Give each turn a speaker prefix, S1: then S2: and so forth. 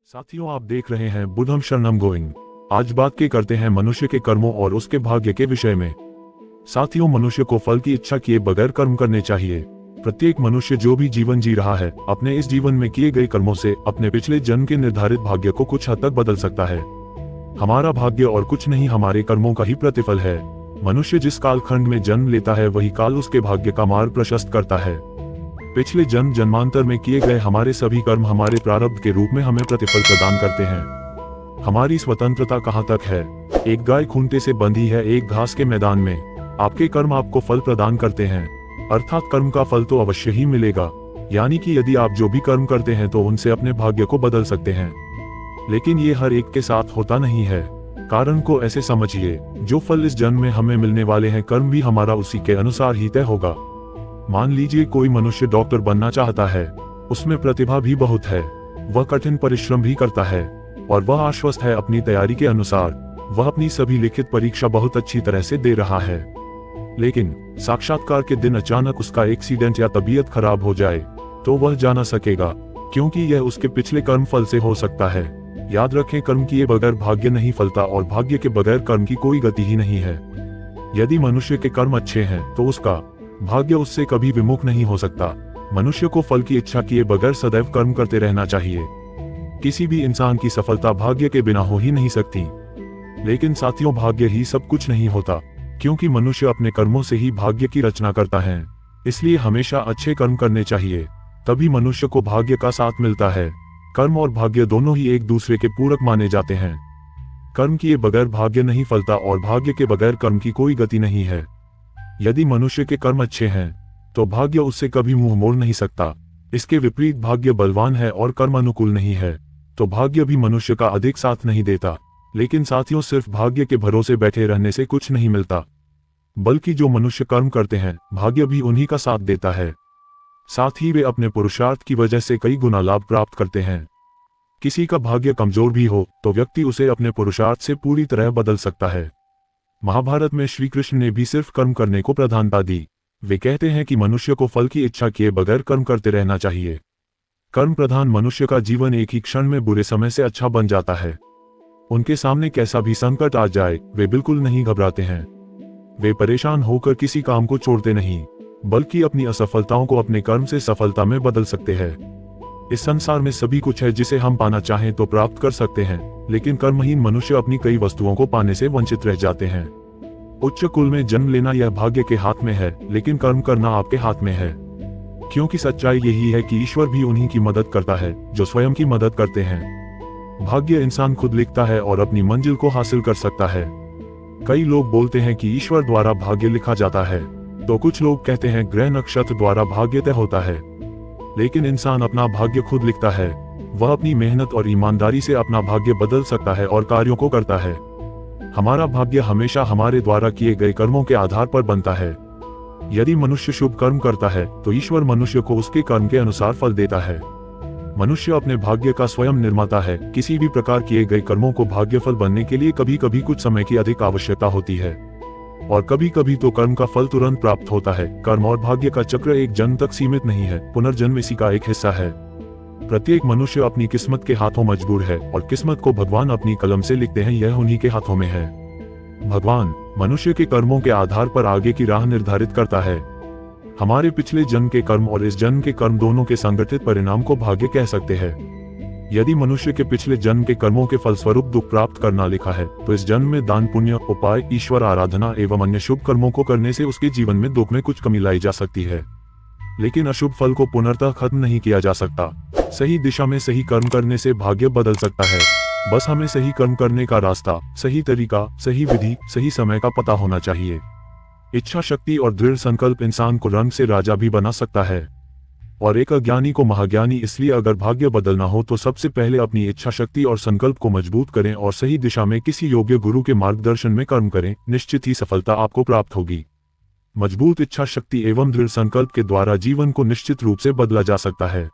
S1: साथियों, आप देख रहे हैं बुद्धम शरणम गोइंग। आज बात करते हैं मनुष्य के कर्मों और उसके भाग्य के विषय में। साथियों, मनुष्य को फल की इच्छा किए बगैर कर्म करने चाहिए। प्रत्येक मनुष्य जो भी जीवन जी रहा है, अपने इस जीवन में किए गए कर्मों से अपने पिछले जन्म के निर्धारित भाग्य को कुछ हद तक बदल सकता है। हमारा भाग्य और कुछ नहीं, हमारे कर्मों का ही प्रतिफल है। मनुष्य जिस कालखंड में जन्म लेता है, वही काल उसके भाग्य का मार्ग प्रशस्त करता है। पिछले जन्म जन्मांतर में किए गए हमारे सभी कर्म हमारे प्रारब्ध के रूप में हमें प्रतिफल प्रदान करते हैं। हमारी स्वतंत्रता कहाँ तक है? एक गाय खूंटे से बंधी है एक घास के मैदान में। आपके कर्म आपको फल प्रदान करते हैं, अर्थात कर्म का फल तो अवश्य ही मिलेगा। यानी कि यदि आप जो भी कर्म करते हैं तो उनसे अपने भाग्य को बदल सकते हैं। लेकिन ये हर एक के साथ होता नहीं है। कारण को ऐसे समझिए, जो फल इस जन्म में हमें मिलने वाले हैं, कर्म भी हमारा उसी के अनुसार ही तय होगा। मान लीजिए कोई मनुष्य डॉक्टर बनना चाहता है, उसमें प्रतिभा भी बहुत है, वह कठिन परिश्रम भी करता है और वह आश्वस्त है अपनी तैयारी के अनुसार। वह अपनी सभी लिखित परीक्षा बहुत अच्छी तरह से दे रहा है। लेकिन साक्षात्कार के दिन अचानक उसका एक्सीडेंट या तबीयत खराब हो जाए तो वह जा न सकेगा, क्योंकि यह उसके पिछले कर्म फल से हो सकता है। याद रखें, कर्म किए बगैर भाग्य नहीं फलता और भाग्य के बगैर कर्म की कोई गति ही नहीं है। यदि मनुष्य के कर्म अच्छे हैं तो उसका भाग्य उससे कभी विमुख नहीं हो सकता। मनुष्य को फल की इच्छा किए बगैर सदैव कर्म करते रहना चाहिए। किसी भी इंसान की सफलता भाग्य के बिना हो ही नहीं सकती। लेकिन साथियों, भाग्य ही सब कुछ नहीं होता, क्योंकि मनुष्य अपने कर्मों से ही भाग्य की रचना करता है। इसलिए हमेशा अच्छे कर्म करने चाहिए, तभी मनुष्य को भाग्य का साथ मिलता है। कर्म और भाग्य दोनों ही एक दूसरे के पूरक माने जाते हैं। कर्म किए बगैर भाग्य नहीं फलता और भाग्य के बगैर कर्म की कोई गति नहीं है। यदि मनुष्य के कर्म अच्छे हैं तो भाग्य उससे कभी मुंह मोड़ नहीं सकता। इसके विपरीत भाग्य बलवान है और कर्म अनुकूल नहीं है तो भाग्य भी मनुष्य का अधिक साथ नहीं देता। लेकिन साथियों, सिर्फ भाग्य के भरोसे बैठे रहने से कुछ नहीं मिलता, बल्कि जो मनुष्य कर्म करते हैं भाग्य भी उन्हीं का साथ देता है। साथ ही वे अपने पुरुषार्थ की वजह से कई गुना लाभ प्राप्त करते हैं। किसी का भाग्य कमजोर भी हो तो व्यक्ति उसे अपने पुरुषार्थ से पूरी तरह बदल सकता है। महाभारत में श्री कृष्ण ने भी सिर्फ कर्म करने को प्रधानता दी। वे कहते हैं कि मनुष्य को फल की इच्छा किए बगैर कर्म करते रहना चाहिए। कर्म प्रधान मनुष्य का जीवन एक ही क्षण में बुरे समय से अच्छा बन जाता है। उनके सामने कैसा भी संकट आ जाए, वे बिल्कुल नहीं घबराते हैं। वे परेशान होकर किसी काम को छोड़ते नहीं, बल्कि अपनी असफलताओं को अपने कर्म से सफलता में बदल सकते हैं। इस संसार में सभी कुछ है जिसे हम पाना चाहें तो प्राप्त कर सकते हैं, लेकिन कर्महीन मनुष्य अपनी कई वस्तुओं को पाने से वंचित रह जाते हैं। उच्च कुल में जन्म लेना यह भाग्य के हाथ में है, लेकिन कर्म करना आपके हाथ में है। क्योंकि सच्चाई यही है कि ईश्वर भी उन्हीं की मदद करता है जो स्वयं की मदद करते हैं। भाग्य इंसान खुद लिखता है और अपनी मंजिल को हासिल कर सकता है। कई लोग बोलते हैं कि ईश्वर द्वारा भाग्य लिखा जाता है, तो कुछ लोग कहते हैं ग्रह नक्षत्र द्वारा भाग्य तय होता है। लेकिन इंसान अपना भाग्य खुद लिखता है। वह अपनी मेहनत और ईमानदारी से अपना भाग्य बदल सकता है और कार्यों को करता है। हमारा भाग्य हमेशा हमारे द्वारा किए गए कर्मों के आधार पर बनता है। यदि मनुष्य शुभ कर्म करता है तो ईश्वर मनुष्य को उसके कर्म के अनुसार फल देता है। मनुष्य अपने भाग्य का स्वयं निर्माता है। किसी भी प्रकार किए गए कर्मों को भाग्यफल बनने के लिए कभी कभी कुछ समय की अधिक आवश्यकता होती है और कभी कभी तो कर्म का फल तुरंत प्राप्त होता है। कर्म और भाग्य का चक्र एक जन्म तक सीमित नहीं है, पुनर्जन्म इसी का एक हिस्सा है। प्रत्येक मनुष्य अपनी किस्मत के हाथों मजबूर है और किस्मत को भगवान अपनी कलम से लिखते हैं, यह उन्हीं के हाथों में है। भगवान मनुष्य के कर्मों के आधार पर आगे की राह निर्धारित करता है। हमारे पिछले जन्म के कर्म और इस जन्म के कर्म दोनों के संगठित परिणाम को भाग्य कह सकते हैं। यदि मनुष्य के पिछले जन्म के कर्मों के फलस्वरूप दुख प्राप्त करना लिखा है तो इस जन्म में दान पुण्य, उपाय, ईश्वर आराधना एवं अन्य शुभ कर्मों को करने से उसके जीवन में दुख में कुछ कमी लाई जा सकती है। लेकिन अशुभ फल को पुनर्तः खत्म नहीं किया जा सकता। सही दिशा में सही कर्म करने से भाग्य बदल सकता है। बस हमें सही कर्म करने का रास्ता, सही तरीका, सही विधि, सही समय का पता होना चाहिए। इच्छा शक्ति और दृढ़ संकल्प इंसान को रंग से राजा भी बना सकता है और एक अज्ञानी को महाज्ञानी। इसलिए अगर भाग्य बदलना हो तो सबसे पहले अपनी इच्छा शक्ति और संकल्प को मजबूत करें और सही दिशा में किसी योग्य गुरु के मार्गदर्शन में कर्म करें। निश्चित ही सफलता आपको प्राप्त होगी। मजबूत इच्छा शक्ति एवं दृढ़ संकल्प के द्वारा जीवन को निश्चित रूप से बदला जा सकता है।